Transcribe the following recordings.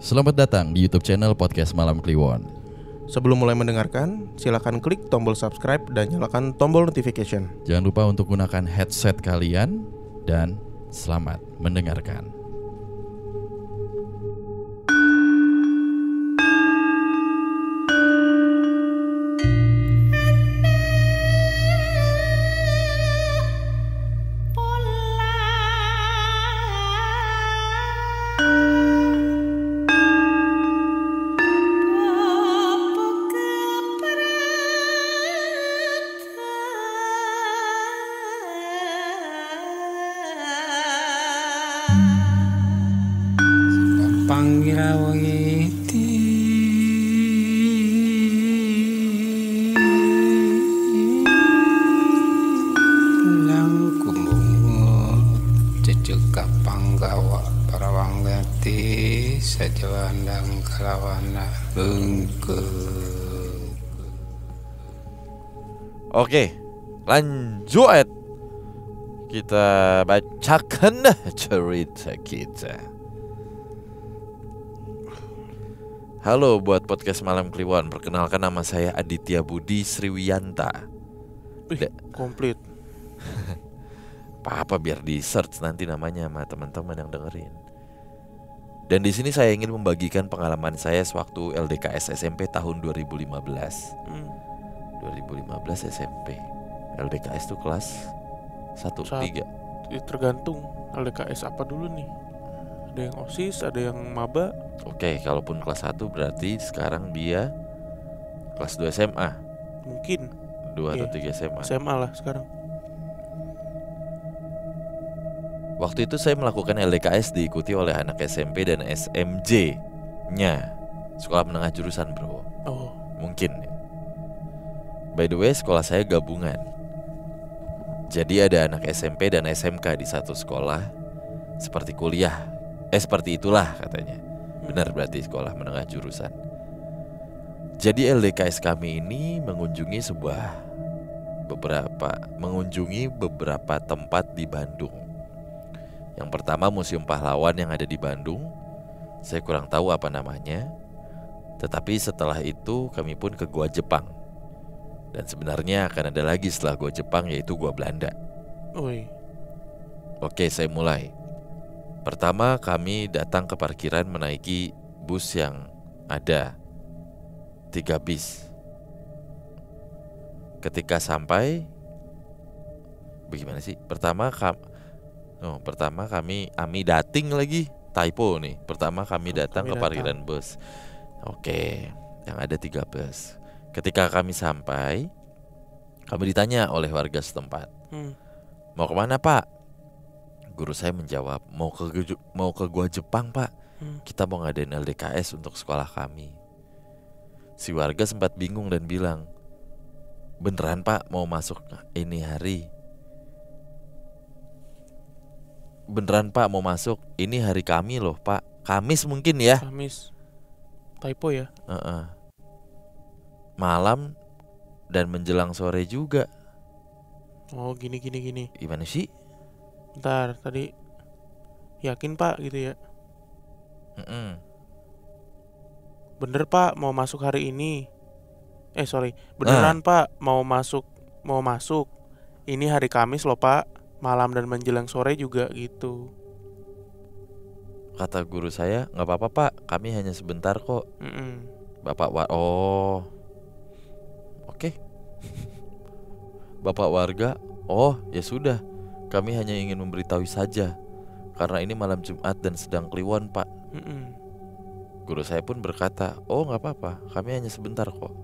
Selamat datang di YouTube channel Podcast Malam Kliwon. Sebelum mulai mendengarkan, silakan klik tombol subscribe dan nyalakan tombol notification. Jangan lupa untuk gunakan headset kalian dan selamat mendengarkan. Panggirawiti lang kumbungo ceceka panggawa parawanggati sajawandang kalawana bengke. Oke, lanjut. Kita bacakan cerita kita. Halo buat podcast Malam Kliwon. Perkenalkan, nama saya Aditya Budi Sriwiyanta. Komplit. Apa biar di search nanti namanya sama teman-teman yang dengerin. Dan di sini saya ingin membagikan pengalaman saya sewaktu LDKS SMP tahun 2015. 2015 SMP. LDKS itu kelas 1-3. Tergantung LDKS apa dulu nih. Ada yang OSIS, ada yang maba. Oke, kalaupun kelas 1 berarti sekarang dia kelas 2 SMA. Mungkin 2 atau 3 SMA. SMA lah sekarang. Waktu itu saya melakukan LDKS diikuti oleh anak SMP dan SMJ-nya, sekolah menengah jurusan, bro. Oh, Mungkin. By the way, sekolah saya gabungan. Jadi ada anak SMP dan SMK di satu sekolah. Seperti kuliah. Seperti itulah katanya. Benar berarti sekolah menengah jurusan. Jadi LDKS kami ini mengunjungi beberapa tempat di Bandung. Yang pertama Museum Pahlawan yang ada di Bandung. Saya kurang tahu apa namanya. Tetapi setelah itu kami pun ke Gua Jepang. Dan sebenarnya akan ada lagi setelah Gua Jepang, yaitu Gua Belanda. oi. Oke, saya mulai. Pertama kami datang ke parkiran menaiki bus yang ada 3 bis. Ketika sampai, bagaimana sih? Pertama kami dating lagi, typo nih. Pertama kami datang ke parkiran bus. Oke, yang ada 3 bus. Ketika kami sampai, kami ditanya oleh warga setempat, mau kemana Pak? Guru saya menjawab, mau ke Gua Jepang Pak. Kita mau ngadain LDKS untuk sekolah kami. Si warga sempat bingung dan bilang, beneran Pak mau masuk ini hari? Beneran Pak mau masuk? Ini hari kami loh Pak. Kamis mungkin ya? Kamis. Typo ya? Malam dan menjelang sore juga. Oh, gini. Gimana sih? Bentar, tadi yakin Pak gitu ya? Bener Pak mau masuk hari ini. Beneran Pak mau masuk. Ini hari Kamis loh Pak. Malam dan menjelang sore juga gitu. Kata guru saya, nggak apa-apa Pak, kami hanya sebentar kok. Bapak oke. Bapak warga, ya sudah, kami hanya ingin memberitahu saja, karena ini malam Jumat dan sedang Kliwon Pak. Guru saya pun berkata, nggak apa-apa, kami hanya sebentar kok.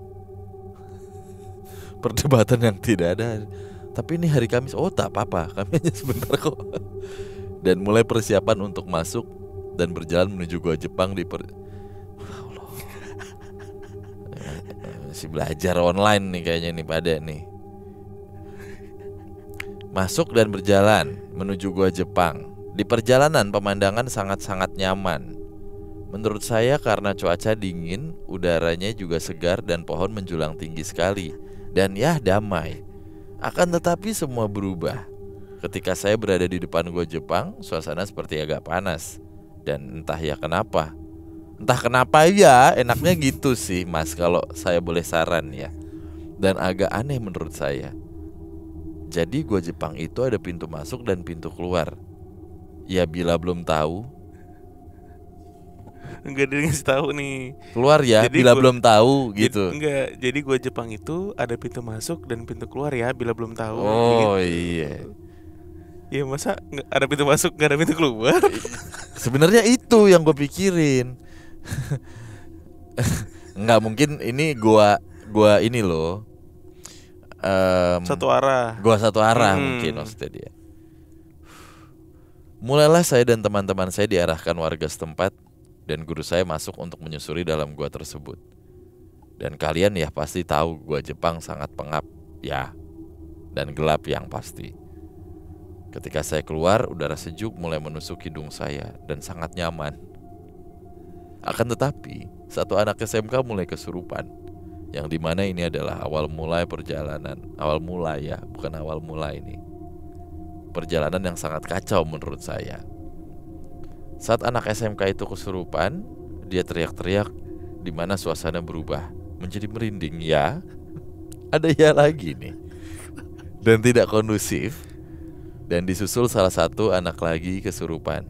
Perdebatan yang tidak ada. Tapi ini hari Kamis, tak apa-apa, kami hanya sebentar kok. Dan mulai persiapan untuk masuk dan berjalan menuju Gua Jepang masih belajar online nih kayaknya nih pada nih. Masuk dan berjalan menuju Gua Jepang. Di perjalanan pemandangan sangat-sangat nyaman. Menurut saya karena cuaca dingin, udaranya juga segar dan pohon menjulang tinggi sekali. Dan damai. Akan tetapi semua berubah. Ketika saya berada di depan Gua Jepang, suasana seperti agak panas. Dan entah ya kenapa, Entah kenapa ya, enaknya gitu sih Mas, kalau saya boleh saran ya. Dan agak aneh menurut saya. Jadi gua Jepang itu ada pintu masuk dan pintu keluar. Ya bila belum tahu, Enggak, dia ngasih tahu nih. keluar ya. Jadi Bila gua- belum tahu gitu. Enggak, jadi gua Jepang itu ada pintu masuk dan pintu keluar ya, bila belum tahu. Oh gitu. iya. Ya masa nggak ada pintu masuk nggak ada pintu keluar? Sebenarnya itu yang gue pikirin. Nggak mungkin ini gua ini loh. Satu arah. Gua satu arah Hmm. mungkin maksudnya dia. Mulailah saya dan teman-teman saya diarahkan warga setempat dan guru saya masuk untuk menyusuri dalam gua tersebut. Dan kalian ya pasti tahu gua Jepang sangat pengap ya, dan gelap yang pasti. Ketika saya keluar, udara sejuk mulai menusuk hidung saya dan sangat nyaman. Akan tetapi, satu anak SMK mulai kesurupan, yang dimana ini adalah awal mulai perjalanan. Awal mulai ya, bukan awal mulai ini. Perjalanan yang sangat kacau menurut saya. Saat anak SMK itu kesurupan, dia teriak-teriak, di mana suasana berubah menjadi merinding ya. Ada ya lagi nih. Dan tidak kondusif. Dan disusul salah satu anak lagi kesurupan.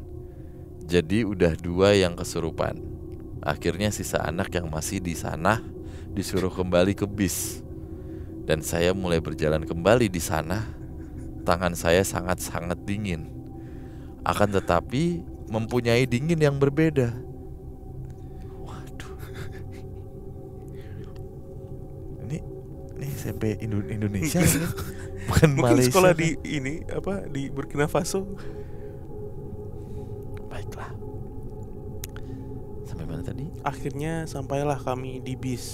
Jadi udah 2 yang kesurupan. Akhirnya sisa anak yang masih di sana disuruh kembali ke bis. Dan saya mulai berjalan kembali di sana. Tangan saya sangat-sangat dingin. Akan tetapi mempunyai dingin yang berbeda. Waduh. Ini SMP Indonesia ini. Bukan Mungkin Malaysia. sekolah kan? di ini apa di Burkina Faso. Baiklah. Sampai mana tadi? Akhirnya sampailah kami di bis.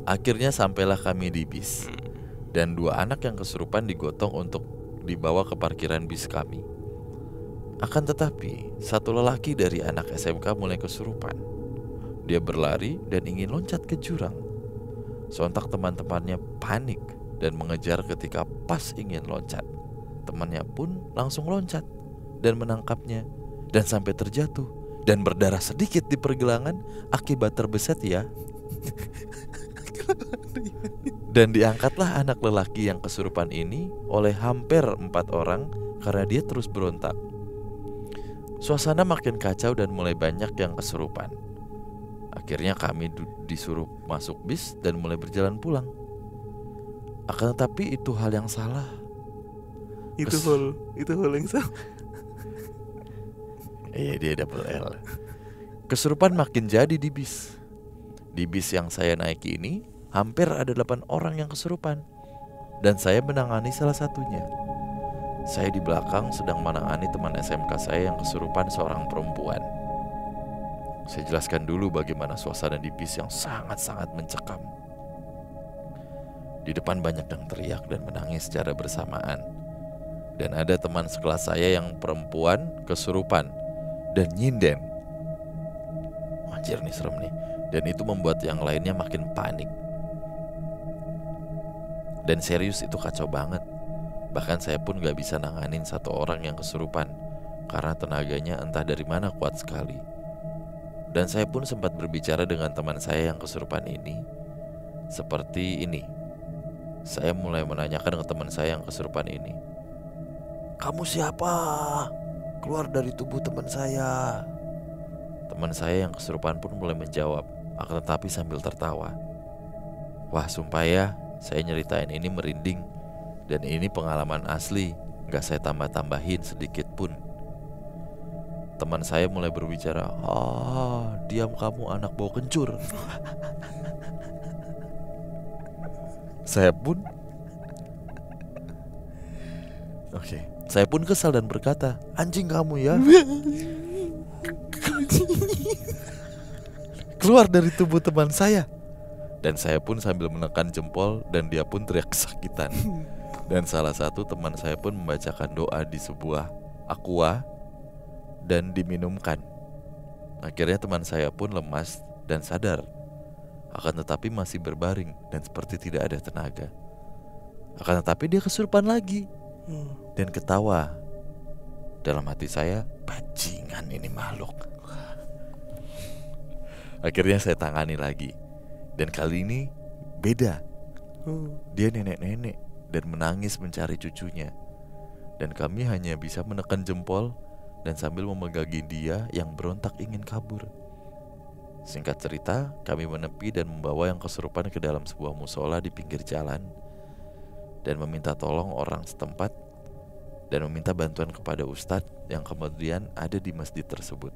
Akhirnya sampailah kami di bis. Dan 2 anak yang kesurupan digotong untuk dibawa ke parkiran bis kami. Akan tetapi, satu lelaki dari anak SMK mulai kesurupan. Dia berlari dan ingin loncat ke jurang. Sontak teman-temannya panik dan mengejar ketika pas ingin loncat. Temannya pun langsung loncat dan menangkapnya dan sampai terjatuh dan berdarah sedikit di pergelangan akibat terbeset ya. Dan diangkatlah anak lelaki yang kesurupan ini oleh hampir 4 orang karena dia terus berontak. Suasana makin kacau dan mulai banyak yang kesurupan. Akhirnya kami disuruh masuk bis dan mulai berjalan pulang. Akan tetapi itu hal yang salah. Itu hal yang salah. Iya, dia double L. Kesurupan makin jadi di bis. Di bis yang saya naiki ini hampir ada 8 orang yang kesurupan. Dan saya menangani salah satunya. Saya di belakang sedang menangani teman SMK saya yang kesurupan, seorang perempuan. Saya jelaskan dulu bagaimana suasana di bis yang sangat-sangat mencekam. Di depan banyak yang teriak dan menangis secara bersamaan. Dan ada teman sekelas saya yang perempuan kesurupan dan nyinden. Anjir nih, serem nih. Dan itu membuat yang lainnya makin panik. Dan serius itu kacau banget. Bahkan saya pun gak bisa nanganin satu orang yang kesurupan karena tenaganya entah dari mana kuat sekali. Dan saya pun sempat berbicara dengan teman saya yang kesurupan ini. Seperti ini. Saya mulai menanyakan ke teman saya yang kesurupan ini, "Kamu siapa? Keluar dari tubuh teman saya." Teman saya yang kesurupan pun mulai menjawab, akan tetapi sambil tertawa. Wah, sumpah ya, saya nyeritain ini merinding. Dan ini pengalaman asli, gak saya tambah-tambahin sedikit pun. Teman saya mulai berbicara, diam kamu anak bau kencur." Saya pun kesal dan berkata, "Anjing kamu ya. Keluar dari tubuh teman saya." Dan saya pun sambil menekan jempol dan dia pun teriak kesakitan. Dan salah satu teman saya pun membacakan doa di sebuah aqua dan diminumkan. Akhirnya teman saya pun lemas dan sadar. Akan tetapi masih berbaring dan seperti tidak ada tenaga. Akan tetapi dia kesurupan lagi dan ketawa. Dalam hati saya, bajingan ini makhluk. Akhirnya saya tangani lagi. Dan kali ini beda. Dia nenek-nenek dan menangis mencari cucunya. Dan kami hanya bisa menekan jempol dan sambil memegangi dia yang berontak ingin kabur. Singkat cerita, kami menepi dan membawa yang kesurupan ke dalam sebuah musola di pinggir jalan dan meminta tolong orang setempat dan meminta bantuan kepada ustadz yang kemudian ada di masjid tersebut.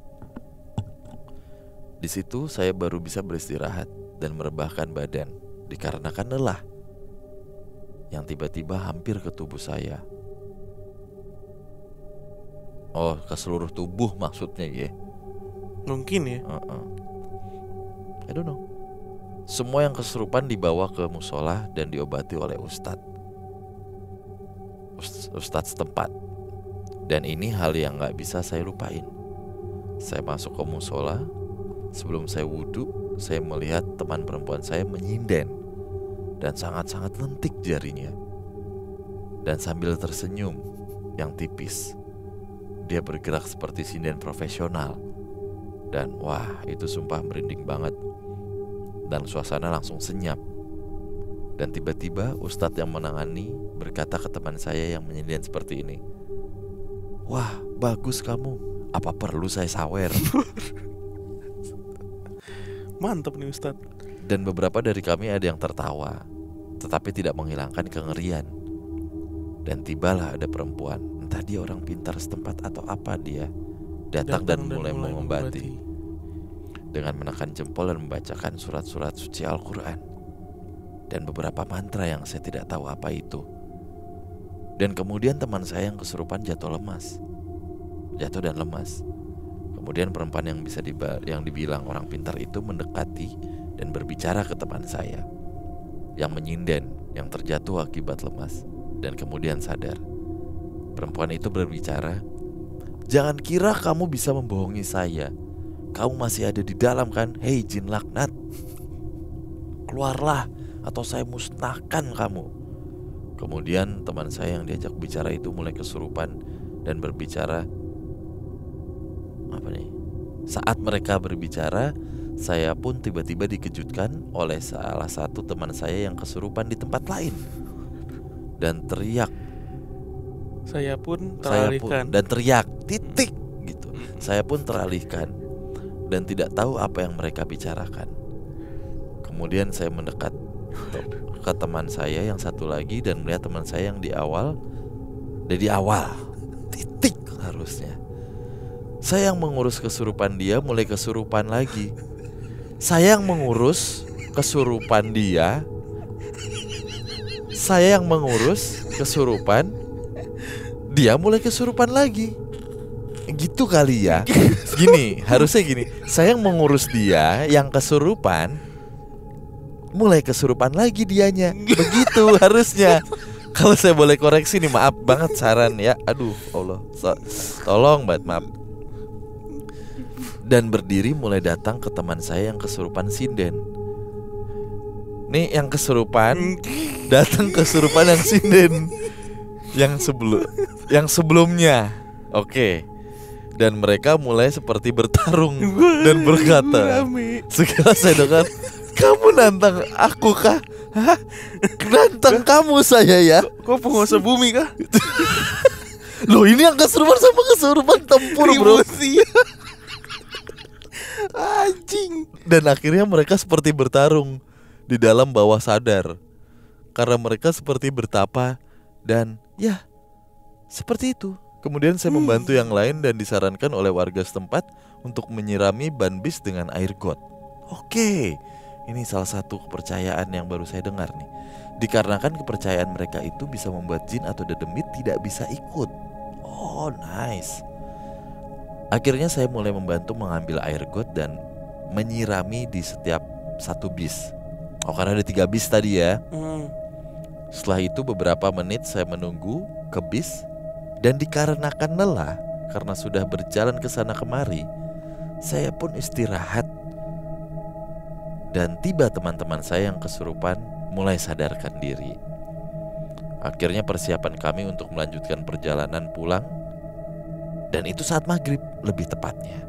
Di situ saya baru bisa beristirahat dan merebahkan badan dikarenakan lelah yang tiba-tiba hampir ke tubuh saya. Oh, ke seluruh tubuh maksudnya ya? Mungkin ya. I don't know. Semua yang kesurupan dibawa ke musola dan diobati oleh ustadz setempat. Dan ini hal yang gak bisa saya lupain. Saya masuk ke musola. Sebelum saya wudhu, saya melihat teman perempuan saya menyinden dan sangat-sangat lentik jarinya. Dan sambil tersenyum yang tipis, dia bergerak seperti sinden profesional. Dan wah, itu sumpah merinding banget. Dan suasana langsung senyap. Dan tiba-tiba ustadz yang menangani berkata ke teman saya yang menyinden seperti ini, "Wah, bagus kamu. Apa perlu saya sawer?" Mantap nih ustadz. Dan beberapa dari kami ada yang tertawa, tetapi tidak menghilangkan kengerian. Dan tibalah ada perempuan, entah dia orang pintar setempat atau apa dia, datang dan mulai mengobati dengan menekan jempol dan membacakan surat-surat suci Al-Quran dan beberapa mantra yang saya tidak tahu apa itu. Dan kemudian teman saya yang kesurupan jatuh dan lemas. Kemudian perempuan yang dibilang orang pintar itu mendekati dan berbicara ke teman saya yang menyinden, yang terjatuh akibat lemas dan kemudian sadar. Perempuan itu berbicara, "Jangan kira kamu bisa membohongi saya. Kamu masih ada di dalam kan? Hei jin laknat, keluarlah atau saya musnahkan kamu." Kemudian teman saya yang diajak bicara itu mulai kesurupan dan berbicara. Saat mereka berbicara, saya pun tiba-tiba dikejutkan oleh salah satu teman saya yang kesurupan di tempat lain dan teriak. Saya pun teralihkan. Dan teriak titik gitu. Saya pun teralihkan dan tidak tahu apa yang mereka bicarakan. Kemudian saya mendekat ke teman saya yang satu lagi dan melihat teman saya yang di awal titik harusnya. Saya yang mengurus kesurupan dia mulai kesurupan lagi. Saya yang mengurus kesurupan dia. Saya yang mengurus kesurupan, dia mulai kesurupan lagi. Gitu kali ya. Gini, harusnya gini. Saya yang mengurus dia yang kesurupan, mulai kesurupan lagi dianya. Begitu harusnya. Kalau saya boleh koreksi nih, maaf banget saran ya. Aduh, Allah, tolong banget, maaf. Dan berdiri mulai datang ke teman saya yang kesurupan sinden. Nih yang kesurupan datang kesurupan yang sinden, yang sebelumnya. Oke. Dan mereka mulai seperti bertarung dan berkata, segala saya dengar, "Kamu nantang aku kah? Hah? Nantang kamu saya ya? Kok penguasa bumi kah?" Loh, ini yang kesurupan sama kesurupan tempur, bro. Anjing. Dan akhirnya mereka seperti bertarung di dalam bawah sadar, karena mereka seperti bertapa. Dan ya, seperti itu. Kemudian saya membantu yang lain dan disarankan oleh warga setempat untuk menyirami ban bis dengan air got. Oke, ini salah satu kepercayaan yang baru saya dengar nih. Dikarenakan kepercayaan mereka itu bisa membuat jin atau dedemit tidak bisa ikut. Oh, nice. Akhirnya saya mulai membantu mengambil air got dan menyirami di setiap satu bis. Oh, karena ada 3 bis tadi ya. Setelah itu beberapa menit saya menunggu ke bis. Dan dikarenakan lelah karena sudah berjalan ke sana kemari, saya pun istirahat. Dan tiba teman-teman saya yang kesurupan mulai sadarkan diri. Akhirnya persiapan kami untuk melanjutkan perjalanan pulang. Dan itu saat maghrib lebih tepatnya.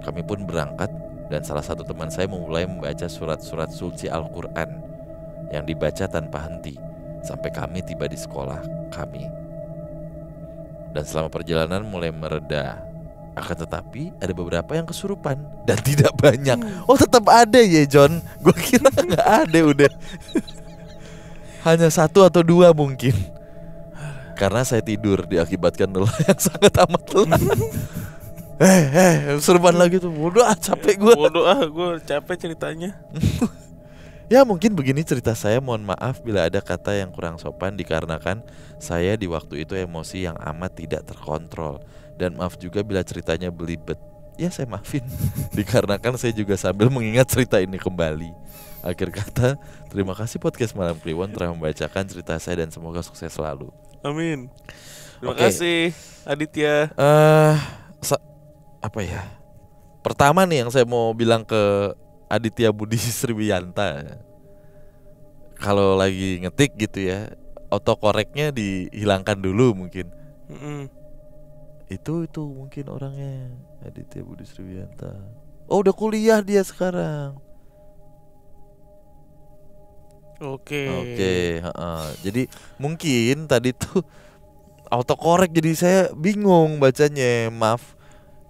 Kami pun berangkat Dan salah satu teman saya memulai membaca surat-surat suci Al-Quran yang dibaca tanpa henti sampai kami tiba di sekolah kami. Dan selama perjalanan mulai mereda. Akan tetapi ada beberapa yang kesurupan dan tidak banyak. Oh tetap ada ya John. Gue kira gak ada udah. Hanya 1 atau 2 mungkin. Karena saya tidur diakibatkan lelah yang sangat amat lelah. Kesurupan lagi tuh. Bodoh capek gue. Gue capek ceritanya. Ya mungkin begini cerita saya. Mohon maaf bila ada kata yang kurang sopan dikarenakan saya di waktu itu emosi yang amat tidak terkontrol. Dan maaf juga bila ceritanya belibet. Ya saya maafin. Dikarenakan saya juga sambil mengingat cerita ini kembali. Akhir kata, terima kasih podcast Malam Kliwon telah membacakan cerita saya dan semoga sukses selalu. Amin. Terima Oke. kasih Aditya. Apa ya? Pertama nih yang saya mau bilang ke Aditya Budi Sriwiyanta, kalau lagi ngetik gitu ya, autokoreknya dihilangkan dulu mungkin. Itu mungkin orangnya Aditya Budi Sriwiyanta. Oh udah kuliah dia sekarang. Oke. Jadi mungkin tadi tuh autokorek jadi saya bingung bacanya. Maaf.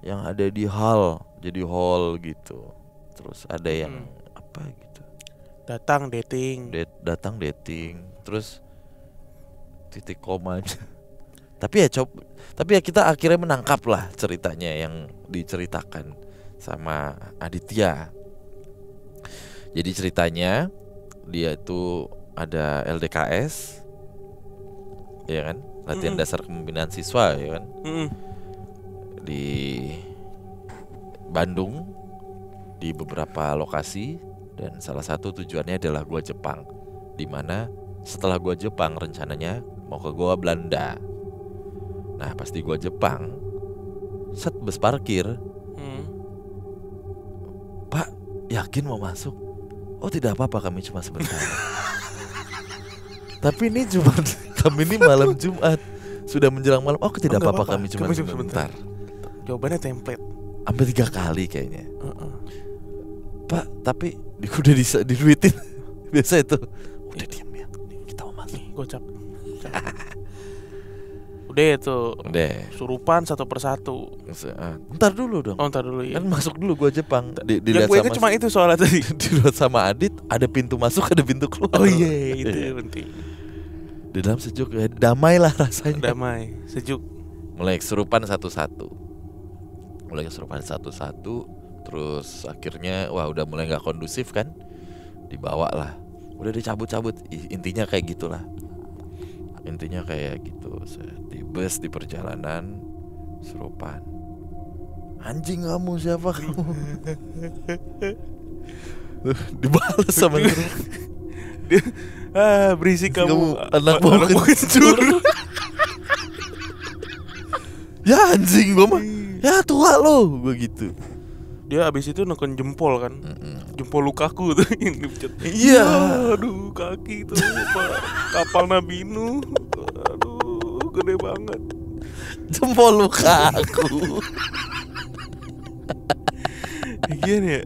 Yang ada di hall jadi hall gitu. Terus ada yang apa gitu. Datang dating. Datang dating. Terus titik komanya. Tapi ya kita akhirnya menangkap lah ceritanya yang diceritakan sama Aditya. Jadi ceritanya dia itu ada LDKS, ya kan, latihan dasar kepemimpinan siswa, ya kan, di Bandung di beberapa lokasi dan salah satu tujuannya adalah Gua Jepang, dimana setelah Gua Jepang rencananya mau ke Gua Belanda. Nah pas di Gua Jepang, set bus parkir, Pak yakin mau masuk? Oh tidak apa-apa, kami cuma sebentar. Tapi ini kami ini malam Jumat sudah menjelang malam. Oh tidak apa-apa, kami cuma sebentar. Jawabannya template. Sampai 3 kali kayaknya. Pak tapi udah diduitin. Biasa itu. Udah diam ya, kita mau masuk. Gocap. Udah itu. Udah. Surupan satu persatu. Ntar dulu dong. Oh ntar dulu ya. Kan masuk dulu Gua Jepang. Yang gue ingat cuma itu soalnya tadi. Dilihat sama Adit, ada pintu masuk, ada pintu keluar. Oh iya, itu penting. Di dalam sejuk, damai lah rasanya. Damai, sejuk. Mulai kesurupan satu-satu. Terus akhirnya wah udah mulai gak kondusif kan. Dibawa lah. Udah dicabut-cabut. Intinya kayak gitulah. Intinya kayak gitu. Di bus, di perjalanan, kesurupan. Anjing kamu, siapa kamu? Dibalas sama dia. Berisik kamu anak mau kencur. Ya anjing gue mah. Ya tua lo, gue gitu. Dia abis itu neken jempol kan. Jempol lukaku tuh yang dipencet. Iya. Aduh kaki tuh Pak. Kapal Nabi Nuh. Aduh gede banget. Jempol lukaku. Gini ya.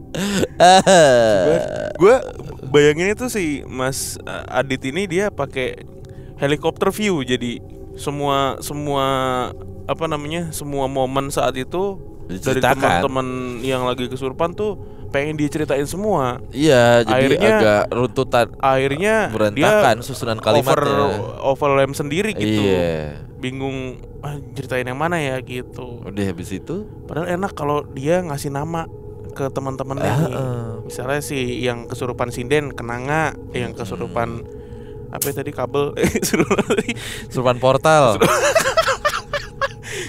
Gue bayangin itu si Mas Adit ini dia pakai helikopter view. Jadi semua apa namanya, semua momen saat itu dari teman-teman yang lagi kesurupan tuh pengen dia ceritain semua. Iya, jadi akhirnya, agak runtutan. Akhirnya berantakan dia susunan kalimatnya. overlap sendiri gitu. Iya. Bingung ceritain yang mana ya gitu. Udah habis itu, padahal enak kalau dia ngasih nama ke teman-temannya nih. Misalnya si yang kesurupan sinden Kenanga, yang kesurupan apa tadi kabel, kesurupan portal.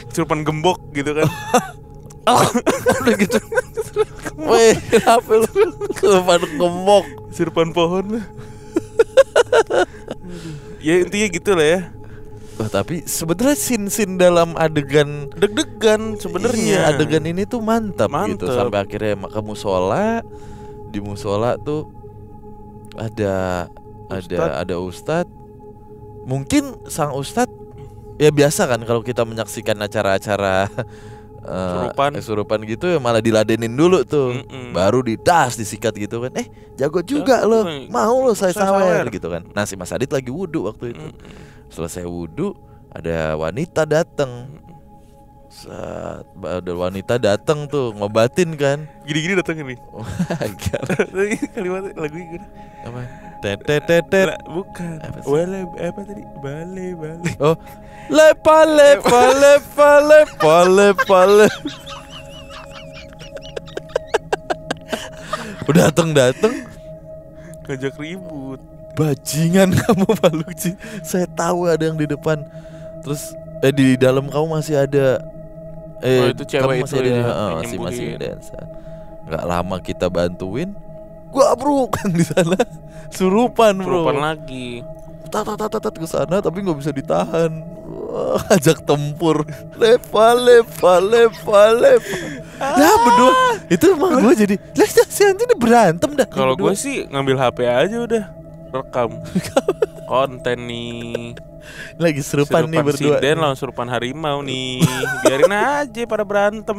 Kesurupan gembok gitu kan. Udah gitu. Weh, kenapa lu kesurupan gembok? Kesurupan pohon. Ya intinya gitu lah ya. Oh, tapi sebenarnya scene dalam adegan deg-degan sebenarnya. Iya, adegan ini tuh mantap gitu. Sampai akhirnya ke musola. Di musola tuh ada ustadz. Mungkin sang ustadz ya biasa kan kalau kita menyaksikan acara-acara Surupan gitu ya, malah diladenin dulu tuh. Baru disikat gitu kan. Jago juga lo, mau lo saya sawer gitu kan. Nah si Mas Adit lagi wudhu waktu itu. Selesai wudhu ada wanita datang. Ada wanita datang tuh ngobatin kan. Gini-gini datang ini. Kalimat lagu ini Apa? Tetetetet. Bukan. Wale apa tadi? Bale. Oh, pale. Udah datang ngajak ribut. Bajingan kamu Pak Lukci. Saya tahu ada yang di depan. Terus di dalam kamu masih ada itu cewek itu ya, masih dansa. Nggak lama kita bantuin, gua bro kan di sana surupan lagi. Tat ke sana tapi nggak bisa ditahan. Wah, ajak tempur. Lepa. Nah berdua itu emang gue jadi si anjing ini berantem dah. Kalau gue sih ngambil HP aja udah rekam konten nih. Lagi serupan nih berdua. Sinden lawan serupan harimau nih. Biarin aja pada berantem.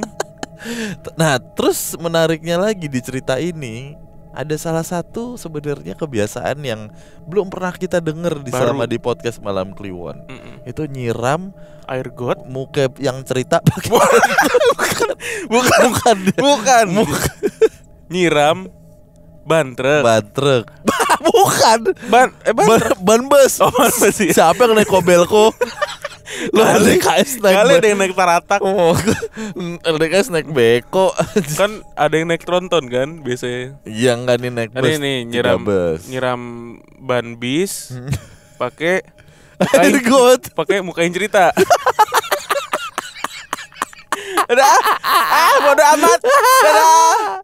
Nah terus menariknya lagi di cerita ini, ada salah satu sebenarnya kebiasaan yang belum pernah kita dengar selama di podcast Malam Kliwon. Itu nyiram air got muka yang cerita bukan. Nyiram ban truk. Bukan. Ban bus. Oh, ban bus ya. Siapa yang naik Kobelko? Lo LDKS naik. Kali ada yang naik Taratak. LDKS naik Beko. Kan ada yang naik tronton kan biasanya. Yang kan ini naik bus. Ini nyiram ban bis pakai air got. Pakai mukain cerita. Udah. Bodo amat. Dadah.